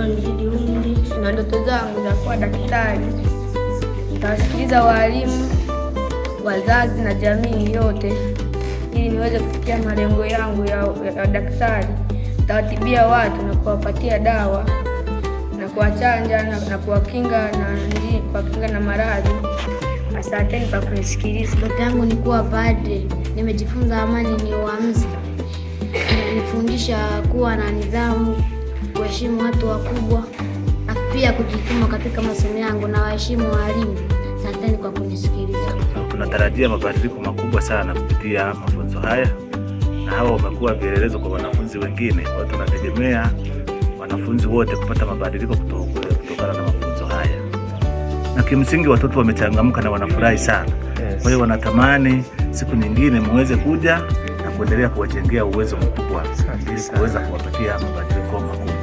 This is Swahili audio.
naitwa Mjidi Hundi, na ndoto zangu za kuwa daktari. Nitawasikiliza walimu, wazazi na jamii yote ili niweze kufikia malengo yangu ya daktari. Nitawatibia watu na kuwapatia dawa na kuwachanja na kuwakinga na maradhi. Asanteni kwa kunisikiliza. Ndoto yangu ni kuwa padre. Nimejifunza amani ni uamuzi. Inanifundisha kuwa na nidhamu, kuheshimu watu wakubwa, na pia kujituma katika masomo yangu na waheshimu walimu. Asanteni kwa kunisikiliza. Tunatarajia mabadiliko makubwa sana kupitia mafunzo haya, na hawa wamekuwa vielelezo kwa wanafunzi wengine. Kwa hiyo tunategemea wanafunzi wote kupata mabadiliko kutokana na mafunzo haya, na kimsingi watoto wamechangamka na wanafurahi sana. Kwa hiyo wanatamani siku nyingine muweze kuja na kuendelea kuwajengea uwezo mkubwa ili kuweza kuwapatia mabadiliko makubwa.